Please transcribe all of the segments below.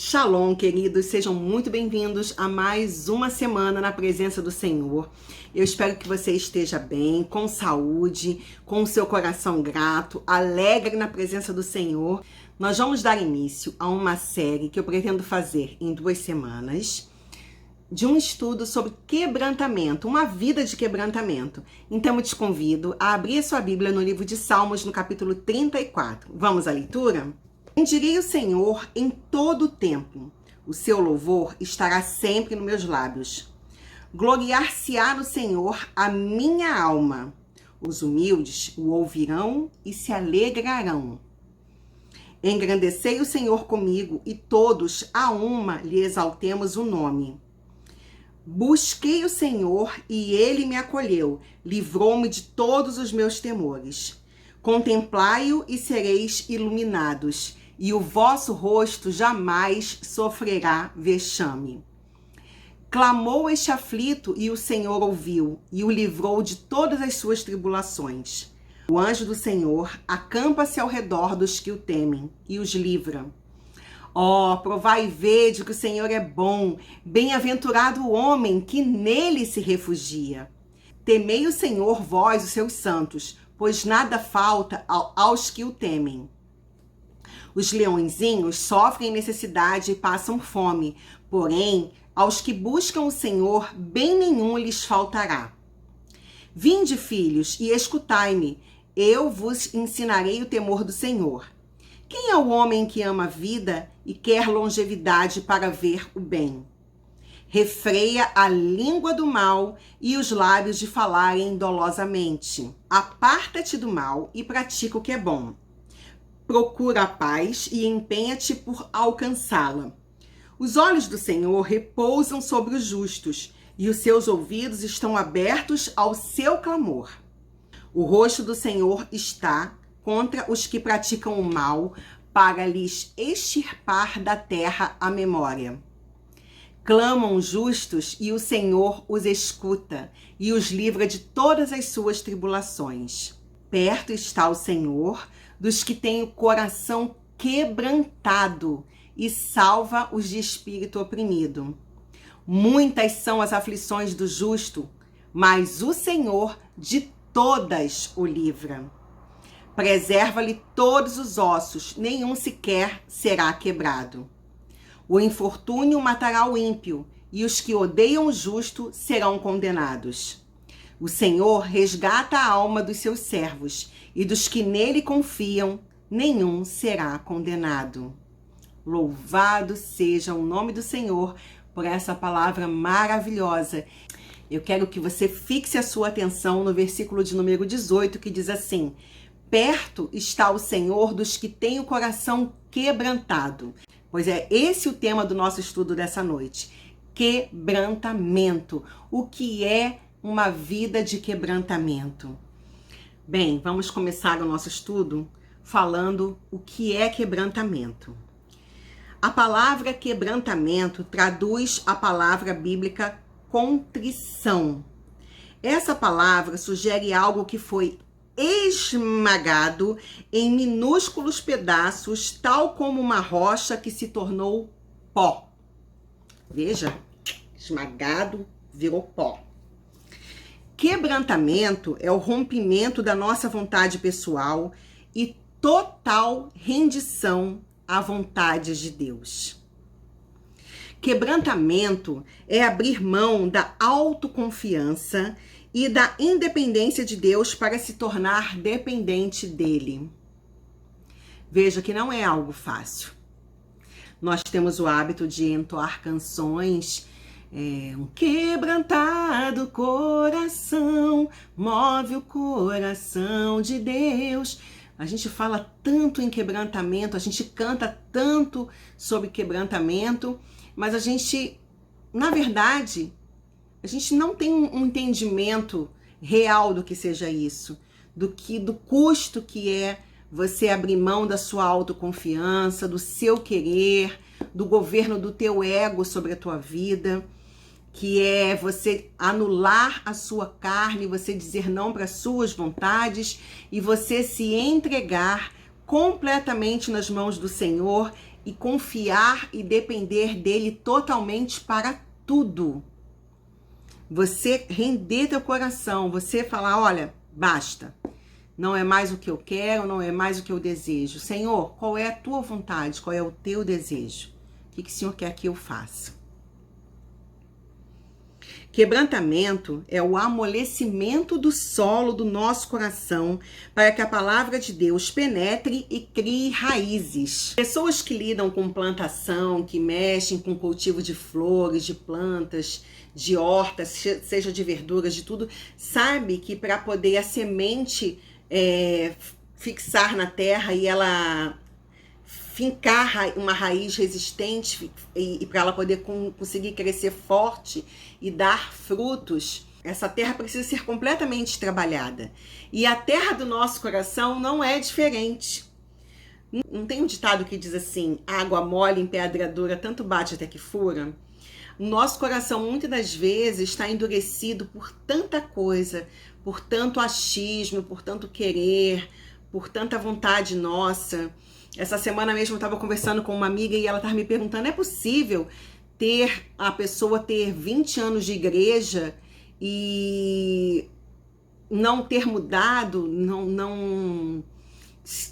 Shalom, queridos, sejam muito bem-vindos a mais uma semana na presença do Senhor. Eu espero que você esteja bem, com saúde, com o seu coração grato, alegre na presença do Senhor. Nós vamos dar início a uma série que eu pretendo fazer em 2 semanas, de um estudo sobre quebrantamento, uma vida de quebrantamento. Então eu te convido a abrir a sua Bíblia no livro de Salmos, no capítulo 34. Vamos à leitura? Bendirei o Senhor em todo o tempo. O seu louvor estará sempre nos meus lábios. Gloriar-se-á no Senhor a minha alma. Os humildes o ouvirão e se alegrarão. Engrandecei o Senhor comigo e todos a uma lhe exaltemos o nome. Busquei o Senhor e ele me acolheu, livrou-me de todos os meus temores. Contemplai-o e sereis iluminados, e o vosso rosto jamais sofrerá vexame. Clamou este aflito e o Senhor ouviu, e o livrou de todas as suas tribulações. O anjo do Senhor acampa-se ao redor dos que o temem, e os livra. Provai e vede que o Senhor é bom, bem-aventurado o homem que nele se refugia. Temei o Senhor, vós, os seus santos, pois nada falta aos que o temem. Os leõezinhos sofrem necessidade e passam fome, porém, aos que buscam o Senhor, bem nenhum lhes faltará. Vinde, filhos, e escutai-me, eu vos ensinarei o temor do Senhor. Quem é o homem que ama a vida e quer longevidade para ver o bem? Refreia a língua do mal e os lábios de falarem dolosamente. Aparta-te do mal e pratica o que é bom. Procura a paz e empenha-te por alcançá-la. Os olhos do Senhor repousam sobre os justos e os seus ouvidos estão abertos ao seu clamor. O rosto do Senhor está contra os que praticam o mal, para lhes extirpar da terra a memória. Clamam justos e o Senhor os escuta e os livra de todas as suas tribulações. Perto está o Senhor dos que têm o coração quebrantado e salva os de espírito oprimido. Muitas são as aflições do justo, mas o Senhor de todas o livra. Preserva-lhe todos os ossos, nenhum sequer será quebrado. O infortúnio matará o ímpio, e os que odeiam o justo serão condenados. O Senhor resgata a alma dos seus servos, e dos que nele confiam, nenhum será condenado. Louvado seja o nome do Senhor por essa palavra maravilhosa. Eu quero que você fixe a sua atenção no versículo de número 18, que diz assim: perto está o Senhor dos que têm o coração quebrantado. Pois é esse o tema do nosso estudo dessa noite. Quebrantamento. O que é uma vida de quebrantamento? Bem, vamos começar o nosso estudo falando o que é quebrantamento. A palavra quebrantamento traduz a palavra bíblica contrição. Essa palavra sugere algo que foi esmagado em minúsculos pedaços, tal como uma rocha que se tornou pó. Veja, esmagado virou pó. Quebrantamento é o rompimento da nossa vontade pessoal e total rendição à vontade de Deus. Quebrantamento é abrir mão da autoconfiança e da independência de Deus para se tornar dependente dele. Veja que não é algo fácil. Nós temos o hábito de entoar canções, um quebrantado coração move o coração de Deus. A gente fala tanto em quebrantamento, a gente canta tanto sobre quebrantamento, mas a gente, na verdade, a gente não tem um entendimento real do que seja isso, do custo que é você abrir mão da sua autoconfiança, do seu querer, do governo do teu ego sobre a tua vida, que é você anular a sua carne, você dizer não para as suas vontades e você se entregar completamente nas mãos do Senhor e confiar e depender dele totalmente para tudo. Você render teu coração, você falar, olha, basta. Não é mais o que eu quero, não é mais o que eu desejo. Senhor, qual é a tua vontade? Qual é o teu desejo? O que o Senhor quer que eu faça? Quebrantamento é o amolecimento do solo do nosso coração para que a palavra de Deus penetre e crie raízes. Pessoas que lidam com plantação, que mexem com cultivo de flores, de plantas, de hortas, seja de verduras, de tudo, sabe que para poder a semente fixar na terra e ela fincar uma raiz resistente e para ela poder conseguir crescer forte e dar frutos, essa terra precisa ser completamente trabalhada. E a terra do nosso coração não é diferente. Não tem um ditado que diz assim, água mole em pedra dura, tanto bate até que fura? O nosso coração, muitas das vezes, está endurecido por tanta coisa, por tanto achismo, por tanto querer, por tanta vontade nossa. Essa semana mesmo eu estava conversando com uma amiga e ela estava me perguntando, é possível a pessoa ter 20 anos de igreja e não ter mudado, não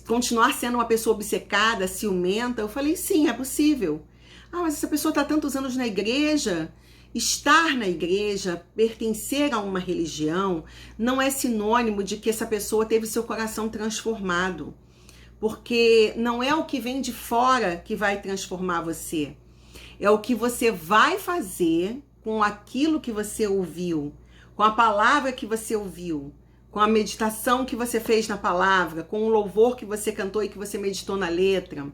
continuar sendo uma pessoa obcecada, ciumenta? Eu falei, sim, é possível. Ah, mas essa pessoa está tantos anos na igreja. Estar na igreja, pertencer a uma religião, não é sinônimo de que essa pessoa teve seu coração transformado. Porque não é o que vem de fora que vai transformar você. É o que você vai fazer com aquilo que você ouviu, com a palavra que você ouviu, com a meditação que você fez na palavra, com o louvor que você cantou e que você meditou na letra.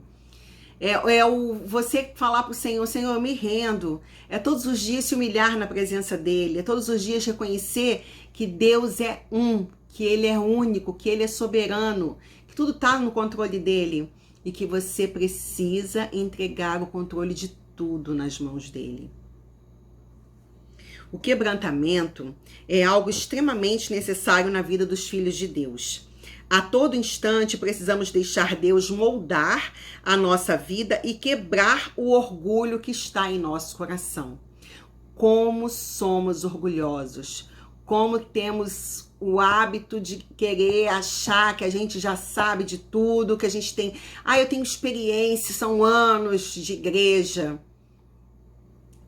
Você falar para o Senhor, Senhor, eu me rendo. É todos os dias se humilhar na presença dele. É todos os dias reconhecer que Deus é um, que ele é único, que ele é soberano, que tudo está no controle dele e que você precisa entregar o controle de tudo nas mãos dele. O quebrantamento é algo extremamente necessário na vida dos filhos de Deus. A todo instante precisamos deixar Deus moldar a nossa vida e quebrar o orgulho que está em nosso coração. Como somos orgulhosos, como temos o hábito de querer achar que a gente já sabe de tudo, que a gente tem... eu tenho experiência, são anos de igreja.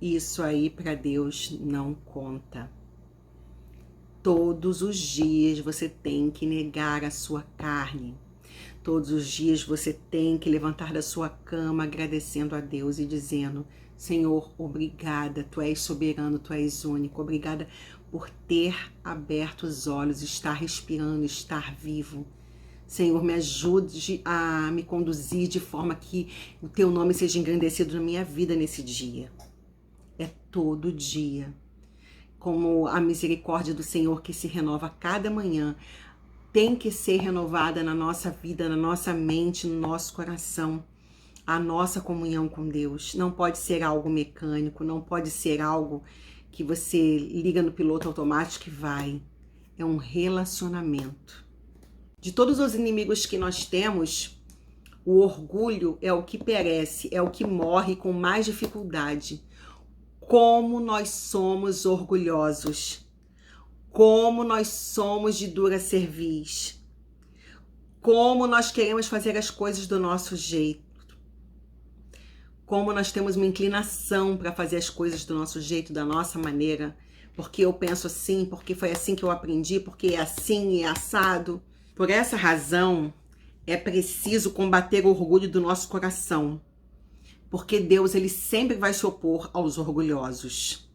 Isso aí para Deus não conta. Todos os dias você tem que negar a sua carne. Todos os dias você tem que levantar da sua cama agradecendo a Deus e dizendo, Senhor, obrigada, Tu és soberano, Tu és único. Obrigada por ter aberto os olhos, estar respirando, estar vivo. Senhor, me ajude a me conduzir de forma que o Teu nome seja engrandecido na minha vida nesse dia. É todo dia. Como a misericórdia do Senhor que se renova a cada manhã, tem que ser renovada na nossa vida, na nossa mente, no nosso coração. A nossa comunhão com Deus não pode ser algo mecânico, não pode ser algo que você liga no piloto automático e vai. É um relacionamento. De todos os inimigos que nós temos, o orgulho é o que perece, é o que morre com mais dificuldade. Como nós somos orgulhosos, como nós somos de dura cerviz, como nós queremos fazer as coisas do nosso jeito, como nós temos uma inclinação para fazer as coisas do nosso jeito, da nossa maneira, porque eu penso assim, porque foi assim que eu aprendi, porque é assim e é assado. Por essa razão, é preciso combater o orgulho do nosso coração. Porque Deus, ele sempre vai se opor aos orgulhosos.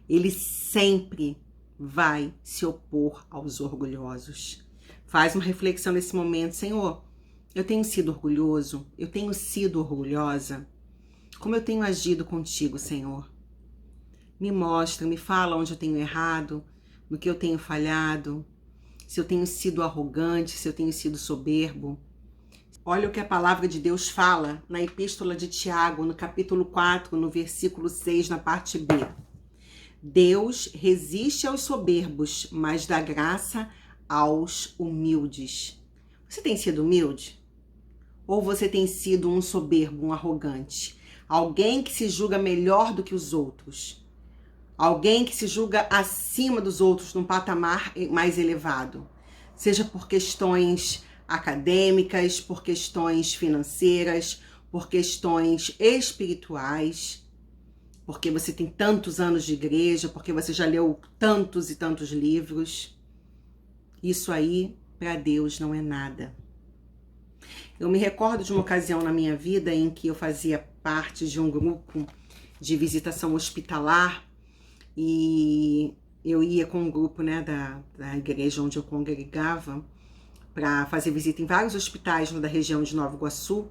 Ele sempre vai se opor aos orgulhosos. Faz uma reflexão nesse momento. Senhor, eu tenho sido orgulhoso? Eu tenho sido orgulhosa? Como eu tenho agido contigo, Senhor? Me mostra, me fala onde eu tenho errado, no que eu tenho falhado, se eu tenho sido arrogante, se eu tenho sido soberbo. Olha o que a palavra de Deus fala na Epístola de Tiago, no capítulo 4, no versículo 6, na parte B. Deus resiste aos soberbos, mas dá graça aos humildes. Você tem sido humilde? Ou você tem sido um soberbo, um arrogante? Alguém que se julga melhor do que os outros? Alguém que se julga acima dos outros, num patamar mais elevado? Seja por questões acadêmicas, por questões financeiras, por questões espirituais, porque você tem tantos anos de igreja, porque você já leu tantos e tantos livros. Isso aí, para Deus, não é nada. Eu me recordo de uma ocasião na minha vida em que eu fazia parte de um grupo de visitação hospitalar e eu ia com um grupo, né, da igreja onde eu congregava para fazer visita em vários hospitais da região de Nova Iguaçu.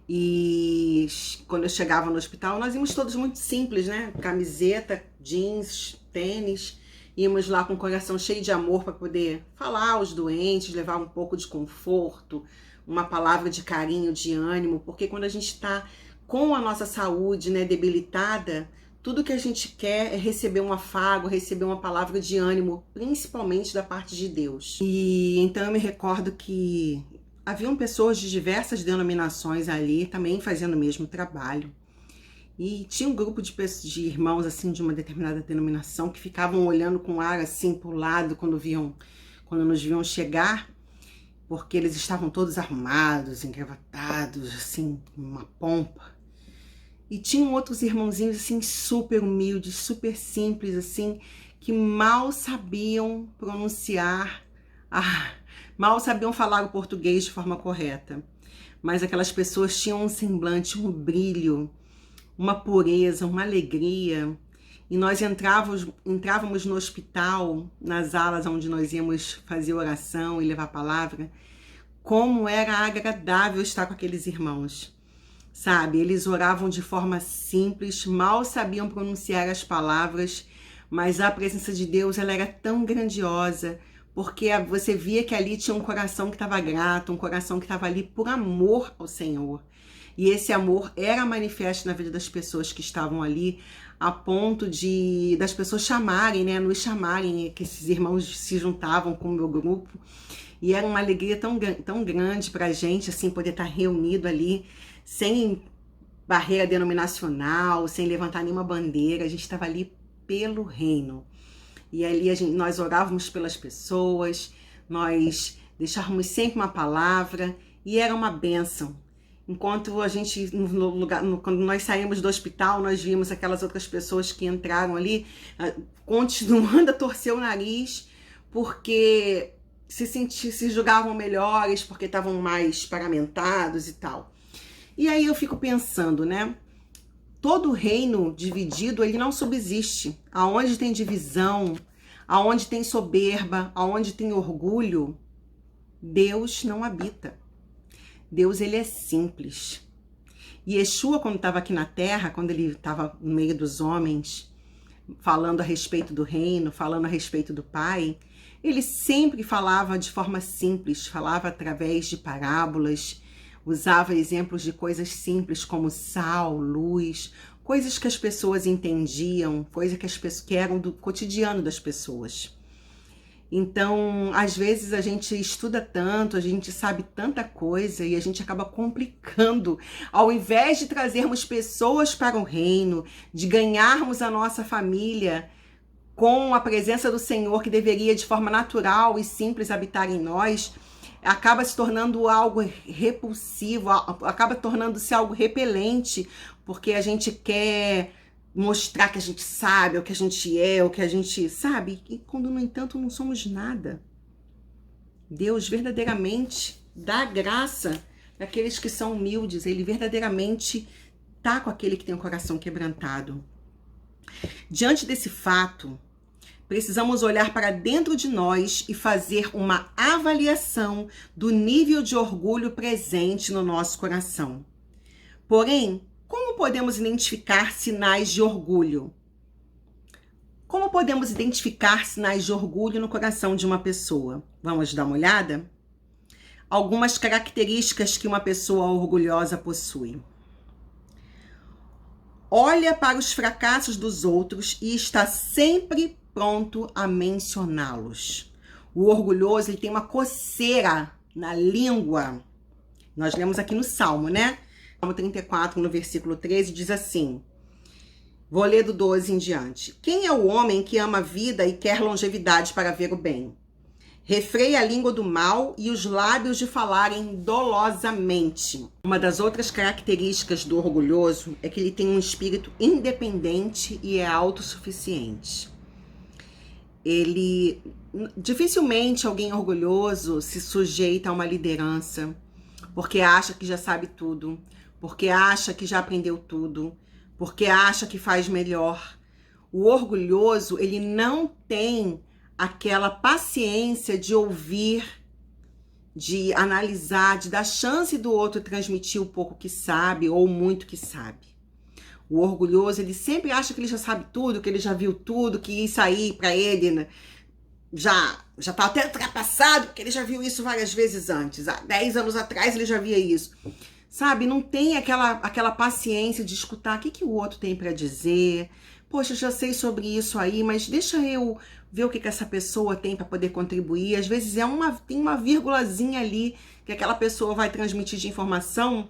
E quando eu chegava no hospital, nós íamos todos muito simples, né? Camiseta, jeans, tênis. Íamos lá com o coração cheio de amor para poder falar aos doentes, levar um pouco de conforto, uma palavra de carinho, de ânimo, porque quando a gente está com a nossa saúde, né, debilitada, tudo que a gente quer é receber um afago, receber uma palavra de ânimo, principalmente da parte de Deus. E então eu me recordo que haviam pessoas de diversas denominações ali também fazendo o mesmo trabalho. E tinha um grupo de irmãos assim de uma determinada denominação que ficavam olhando com ar assim pro lado quando nos viam chegar, porque eles estavam todos arrumados, engravatados, assim, uma pompa. E tinham outros irmãozinhos assim super humildes, super simples assim, que mal sabiam pronunciar, mal sabiam falar o português de forma correta. Mas aquelas pessoas tinham um semblante, um brilho, uma pureza, uma alegria. E nós entrávamos no hospital, nas alas onde nós íamos fazer oração e levar a palavra, como era agradável estar com aqueles irmãos, sabe? Eles oravam de forma simples, mal sabiam pronunciar as palavras, mas a presença de Deus, ela era tão grandiosa, porque você via que ali tinha um coração que estava grato, um coração que estava ali por amor ao Senhor. E esse amor era manifesto na vida das pessoas que estavam ali, a ponto das pessoas chamarem, né, nos chamarem, que esses irmãos se juntavam com o meu grupo. E era uma alegria tão grande pra gente, assim, poder estar reunido ali, sem barreira denominacional, sem levantar nenhuma bandeira. A gente estava ali pelo reino. E ali nós orávamos pelas pessoas, nós deixávamos sempre uma palavra, e era uma bênção. Enquanto a gente, quando nós saímos do hospital, nós vimos aquelas outras pessoas que entraram ali, continuando a torcer o nariz, porque se julgavam melhores, porque estavam mais paramentados e tal. E aí eu fico pensando, né? Todo reino dividido, ele não subsiste. Aonde tem divisão, aonde tem soberba, aonde tem orgulho, Deus não habita. Deus, ele é simples. E Yeshua, quando estava aqui na terra, quando ele estava no meio dos homens, falando a respeito do reino, falando a respeito do Pai, ele sempre falava de forma simples, falava através de parábolas, usava exemplos de coisas simples como sal, luz, coisas que as pessoas entendiam, coisas que eram do cotidiano das pessoas. Então, às vezes a gente estuda tanto, a gente sabe tanta coisa e a gente acaba complicando. Ao invés de trazermos pessoas para o reino, de ganharmos a nossa família com a presença do Senhor, que deveria de forma natural e simples habitar em nós, acaba se tornando algo repulsivo, acaba tornando-se algo repelente, porque a gente quer mostrar que a gente sabe, o que a gente é, o que a gente sabe, e quando, no entanto, não somos nada. Deus verdadeiramente dá graça àqueles que são humildes, ele verdadeiramente está com aquele que tem o coração quebrantado. Diante desse fato, precisamos olhar para dentro de nós e fazer uma avaliação do nível de orgulho presente no nosso coração. Porém, como podemos identificar sinais de orgulho? Como podemos identificar sinais de orgulho no coração de uma pessoa? Vamos dar uma olhada? Algumas características que uma pessoa orgulhosa possui. Olha para os fracassos dos outros e está sempre pronto a mencioná-los. O orgulhoso, ele tem uma coceira na língua Nós lemos aqui no Salmo, né? Salmo 34, no versículo 13, diz assim, vou ler do 12 em diante. Quem é o homem que ama a vida e quer longevidade para ver o bem? Refreia a língua do mal e os lábios de falarem dolosamente. Uma das outras características do orgulhoso é que ele tem um espírito independente e é autossuficiente. Dificilmente alguém orgulhoso se sujeita a uma liderança, porque acha que já sabe tudo, porque acha que já aprendeu tudo, porque acha que faz melhor. O orgulhoso, ele não tem aquela paciência de ouvir, de analisar, de dar chance do outro transmitir o pouco que sabe ou muito que sabe. O orgulhoso, ele sempre acha que ele já sabe tudo, que ele já viu tudo, que isso aí pra ele, né, já tá até ultrapassado, porque ele já viu isso várias vezes antes. Há 10 anos atrás ele já via isso. Sabe, não tem aquela paciência de escutar o que o outro tem para dizer. Poxa, eu já sei sobre isso aí, mas deixa eu ver o que essa pessoa tem para poder contribuir. Às vezes tem uma vírgulazinha ali que aquela pessoa vai transmitir de informação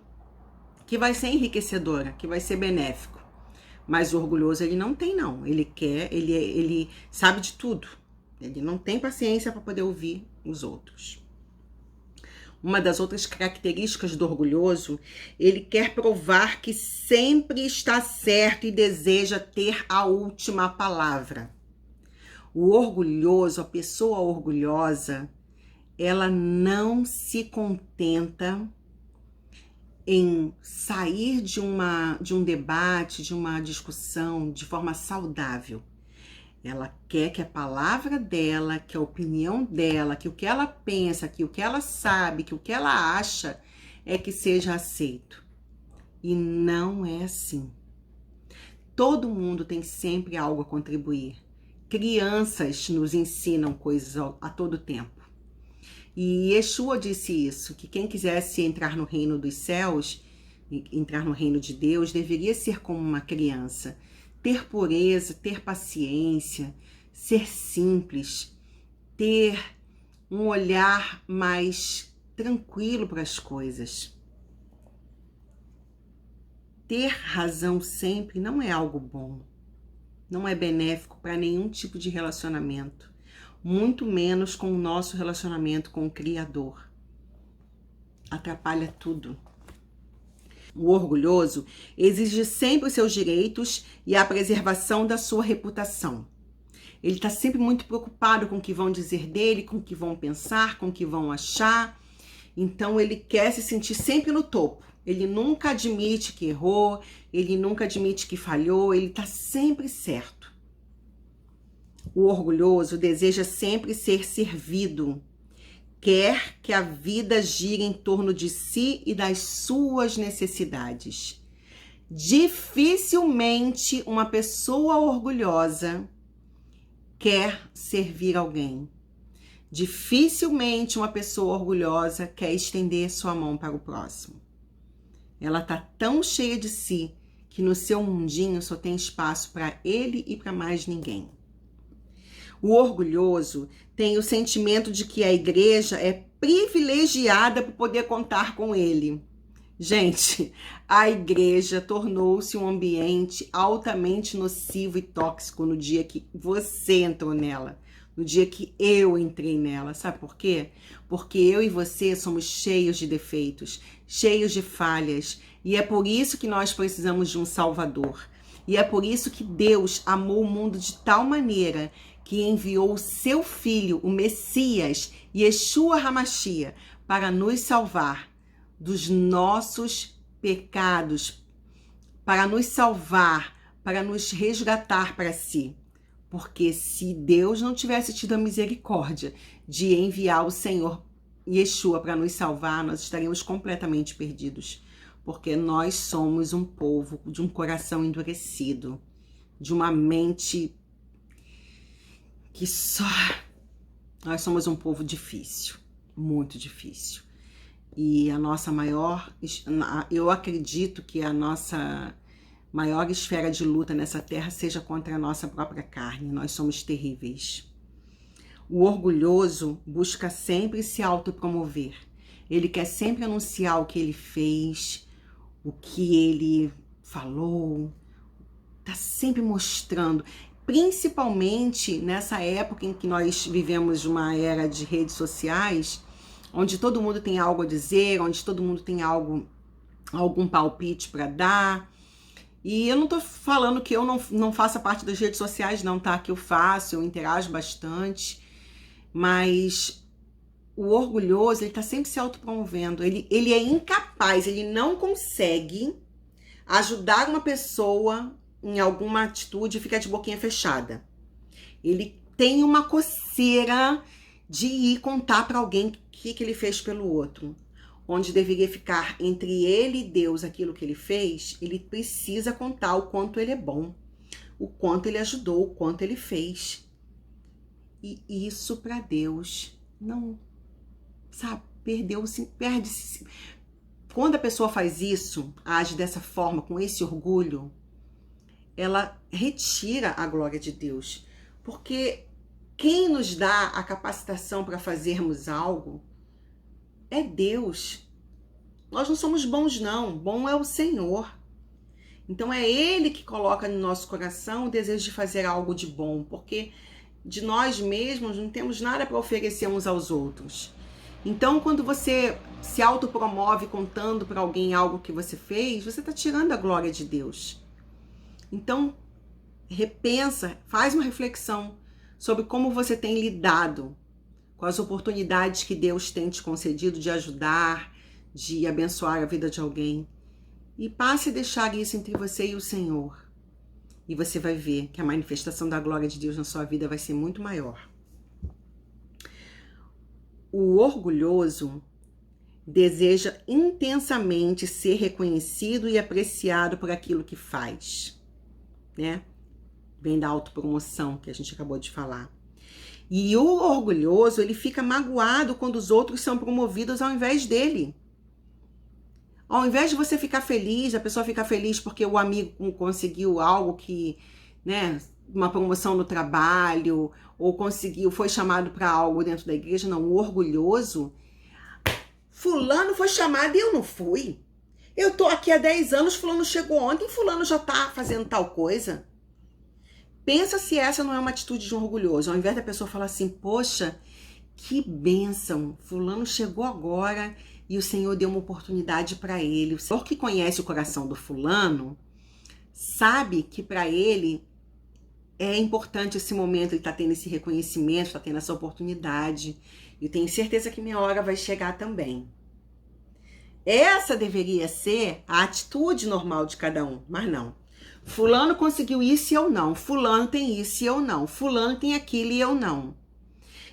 que vai ser enriquecedora, que vai ser benéfico. Mas o orgulhoso, ele não tem, não. Ele sabe de tudo. Ele não tem paciência para poder ouvir os outros. Uma das outras características do orgulhoso, ele quer provar que sempre está certo e deseja ter a última palavra. O orgulhoso, a pessoa orgulhosa, ela não se contenta em sair de um debate, de uma discussão de forma saudável. Ela quer que a palavra dela, que a opinião dela, que o que ela pensa, que o que ela sabe, que o que ela acha é que seja aceito. E não é assim. Todo mundo tem sempre algo a contribuir. Crianças nos ensinam coisas a todo tempo. E Yeshua disse isso, que quem quisesse entrar no reino dos céus, entrar no reino de Deus, deveria ser como uma criança. Ter pureza, ter paciência, ser simples, ter um olhar mais tranquilo para as coisas. Ter razão sempre não é algo bom, não é benéfico para nenhum tipo de relacionamento, muito menos com o nosso relacionamento com o Criador. Atrapalha tudo. O orgulhoso exige sempre os seus direitos e a preservação da sua reputação. Ele está sempre muito preocupado com o que vão dizer dele, com o que vão pensar, com o que vão achar. Então ele quer se sentir sempre no topo. Ele nunca admite que errou, ele nunca admite que falhou, ele está sempre certo. O orgulhoso deseja sempre ser servido. Quer que a vida gire em torno de si e das suas necessidades. Dificilmente uma pessoa orgulhosa quer servir alguém. Dificilmente uma pessoa orgulhosa quer estender sua mão para o próximo. Ela está tão cheia de si que no seu mundinho só tem espaço para ele e para mais ninguém. O orgulhoso tem o sentimento de que a igreja é privilegiada por poder contar com ele. Gente, a igreja tornou-se um ambiente altamente nocivo e tóxico no dia que você entrou nela, no dia que eu entrei nela. Sabe por quê? Porque eu e você somos cheios de defeitos, cheios de falhas, e é por isso que nós precisamos de um Salvador. E é por isso que Deus amou o mundo de tal maneira que enviou o seu Filho, o Messias, Yeshua HaMashiach, para nos salvar dos nossos pecados, para nos salvar, para nos resgatar para si. Porque se Deus não tivesse tido a misericórdia de enviar o Senhor Yeshua para nos salvar, nós estaríamos completamente perdidos. Porque nós somos um povo de um coração endurecido, de uma mente que só... Nós somos um povo difícil, muito difícil. E a nossa maior... Eu acredito que a nossa maior esfera de luta nessa terra seja contra a nossa própria carne. Nós somos terríveis. O orgulhoso busca sempre se autopromover. Ele quer sempre anunciar o que ele fez, o que ele falou, tá sempre mostrando, principalmente nessa época em que nós vivemos uma era de redes sociais, onde todo mundo tem algo a dizer, onde todo mundo tem algum palpite para dar. E eu não tô falando que eu não faça parte das redes sociais, não, tá? Que eu faço, eu interajo bastante, mas o orgulhoso, ele tá sempre se autopromovendo, ele é incapaz, ele não consegue ajudar uma pessoa em alguma atitude e fica de boquinha fechada. Ele tem uma coceira de ir contar para alguém o que ele fez pelo outro. Onde deveria ficar entre ele e Deus aquilo que ele fez, ele precisa contar o quanto ele é bom, o quanto ele ajudou, o quanto ele fez. E isso para Deus não, sabe, perde-se. Quando a pessoa faz isso, age dessa forma, com esse orgulho, ela retira a glória de Deus. Porque quem nos dá a capacitação para fazermos algo é Deus. Nós não somos bons, não. Bom é o Senhor. Então é Ele que coloca no nosso coração o desejo de fazer algo de bom, porque de nós mesmos não temos nada para oferecer uns aos outros. Então, quando você se autopromove contando para alguém algo que você fez, você está tirando a glória de Deus. Então, repensa, faz uma reflexão sobre como você tem lidado com as oportunidades que Deus tem te concedido de ajudar, de abençoar a vida de alguém. E passe a deixar isso entre você e o Senhor. E você vai ver que a manifestação da glória de Deus na sua vida vai ser muito maior. O orgulhoso deseja intensamente ser reconhecido e apreciado por aquilo que faz, né? Vem da autopromoção que a gente acabou de falar. E o orgulhoso, ele fica magoado quando os outros são promovidos ao invés dele. Ao invés de você ficar feliz, a pessoa fica feliz porque o amigo conseguiu algo que, né, uma promoção no trabalho, ou conseguiu, foi chamado para algo dentro da igreja. Não, o orgulhoso, fulano foi chamado e eu não fui. Eu tô aqui há 10 anos, fulano chegou ontem, fulano já tá fazendo tal coisa. Pensa se essa não é uma atitude de um orgulhoso. Ao invés da pessoa falar assim, poxa, que bênção, fulano chegou agora e o Senhor deu uma oportunidade para ele. O Senhor que conhece o coração do fulano, sabe que para ele é importante esse momento, ele tá tendo esse reconhecimento, tá tendo essa oportunidade. E tenho certeza que minha hora vai chegar também. Essa deveria ser a atitude normal de cada um, mas não. Fulano conseguiu isso e eu não. Fulano tem isso e eu não. Fulano tem aquilo e eu não.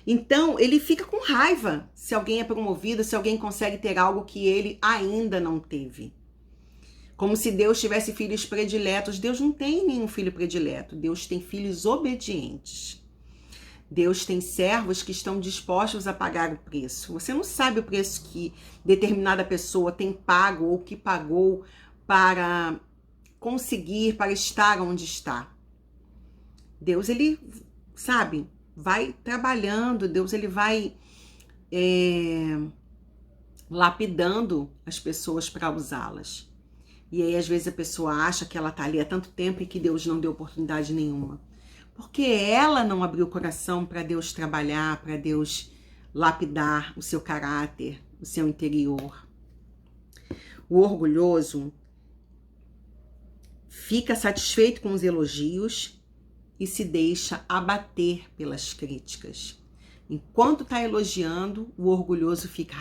Então, ele fica com raiva se alguém é promovido, se alguém consegue ter algo que ele ainda não teve. Como se Deus tivesse filhos prediletos. Deus não tem nenhum filho predileto. Deus tem filhos obedientes. Deus tem servos que estão dispostos a pagar o preço. Você não sabe o preço que determinada pessoa tem pago ou que pagou para conseguir, para estar onde está. Deus, ele, sabe, vai trabalhando. Deus, ele vai lapidando as pessoas para usá-las. E aí, às vezes, a pessoa acha que ela tá ali há tanto tempo e que Deus não deu oportunidade nenhuma. Porque ela não abriu o coração para Deus trabalhar, para Deus lapidar o seu caráter, o seu interior. O orgulhoso fica satisfeito com os elogios e se deixa abater pelas críticas. Enquanto está elogiando, o orgulhoso fica...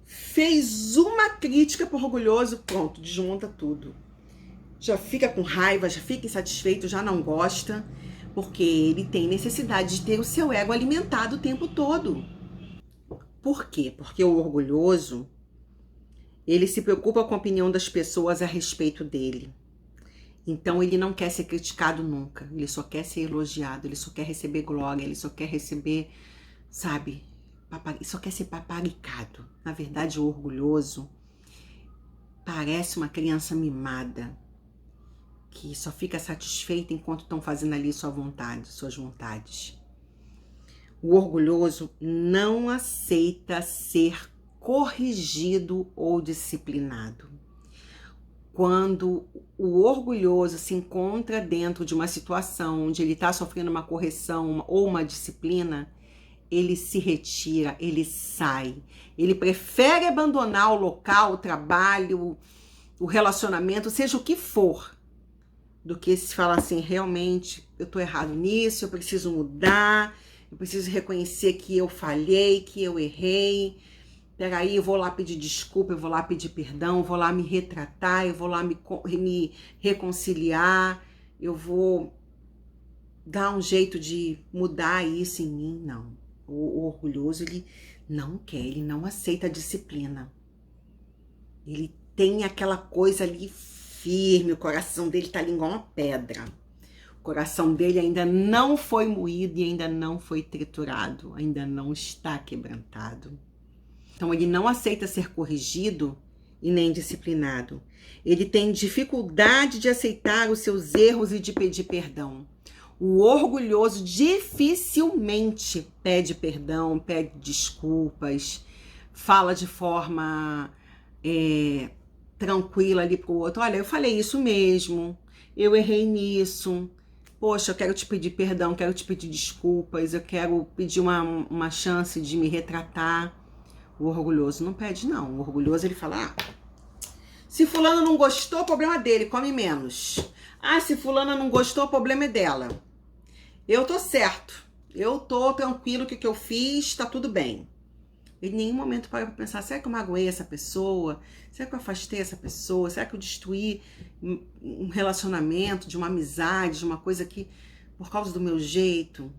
Fez uma crítica pro orgulhoso, pronto, desmonta tudo. Já fica com raiva, já fica insatisfeito, já não gosta, porque ele tem necessidade de ter o seu ego alimentado o tempo todo. Por quê? Porque o orgulhoso, ele se preocupa com a opinião das pessoas a respeito dele. Então ele não quer ser criticado nunca, ele só quer ser elogiado, ele só quer receber glória, ele só quer receber, sabe, só quer ser paparicado. Na verdade, o orgulhoso parece uma criança mimada, que só fica satisfeita enquanto estão fazendo ali sua vontade, suas vontades. O orgulhoso não aceita ser corrigido ou disciplinado. Quando o orgulhoso se encontra dentro de uma situação onde ele está sofrendo uma correção ou uma disciplina, ele se retira, ele sai. Ele prefere abandonar o local, o trabalho, o relacionamento, seja o que for, do que se falar assim, realmente, eu tô errado nisso, eu preciso mudar, eu preciso reconhecer que eu falhei, que eu errei. Peraí, eu vou lá pedir desculpa, eu vou lá pedir perdão, eu vou lá me retratar, eu vou lá me reconciliar, eu vou dar um jeito de mudar isso em mim. Não. O orgulhoso, ele não quer, ele não aceita a disciplina. Ele tem aquela coisa ali firme, o coração dele tá ali igual uma pedra. O coração dele ainda não foi moído e ainda não foi triturado, ainda não está quebrantado. Então, ele não aceita ser corrigido e nem disciplinado. Ele tem dificuldade de aceitar os seus erros e de pedir perdão. O orgulhoso dificilmente pede perdão, pede desculpas, fala de forma tranquila ali pro outro. Olha, eu falei isso mesmo, eu errei nisso. Poxa, eu quero te pedir perdão, quero te pedir desculpas, eu quero pedir uma chance de me retratar. O orgulhoso não pede, não. O orgulhoso, ele fala, se fulano não gostou, o problema dele, come menos. Se fulana não gostou, o problema é dela. Eu tô certo, eu tô tranquilo, o que eu fiz, tá tudo bem. Em nenhum momento para pensar, será que eu magoei essa pessoa? Será que eu afastei essa pessoa? Será que eu destruí um relacionamento, de uma amizade, de uma coisa que, por causa do meu jeito?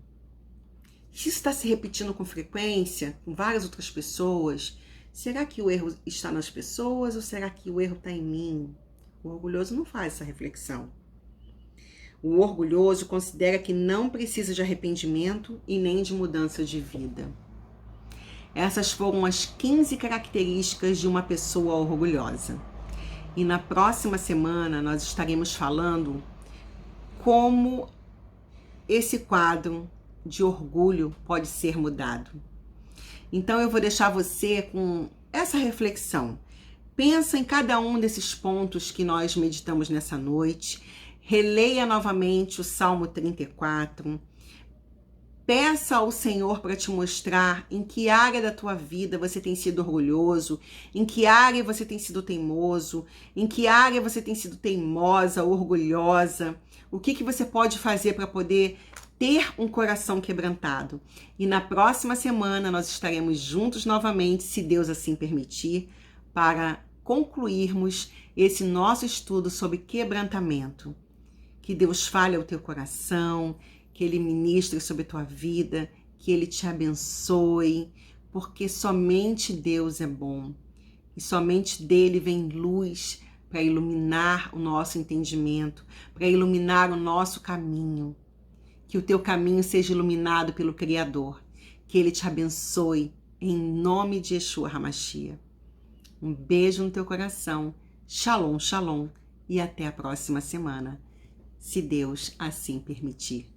Se isso está se repetindo com frequência, com várias outras pessoas, será que o erro está nas pessoas ou será que o erro está em mim? O orgulhoso não faz essa reflexão. O orgulhoso considera que não precisa de arrependimento e nem de mudança de vida. Essas foram as 15 características de uma pessoa orgulhosa. E na próxima semana nós estaremos falando como esse quadro de orgulho pode ser mudado. Então eu vou deixar você com essa reflexão. Pensa em cada um desses pontos que nós meditamos nessa noite. Releia novamente o Salmo 34. Peça ao Senhor para te mostrar em que área da tua vida você tem sido orgulhoso, em que área você tem sido teimoso, em que área você tem sido teimosa, orgulhosa. O que você pode fazer para poder ter um coração quebrantado. E na próxima semana nós estaremos juntos novamente, se Deus assim permitir, para concluirmos esse nosso estudo sobre quebrantamento. Que Deus fale ao teu coração, que Ele ministre sobre a tua vida, que Ele te abençoe, porque somente Deus é bom. E somente dele vem luz para iluminar o nosso entendimento, para iluminar o nosso caminho. Que o teu caminho seja iluminado pelo Criador. Que Ele te abençoe, em nome de Yeshua HaMashiach. Um beijo no teu coração. Shalom, shalom. E até a próxima semana, se Deus assim permitir.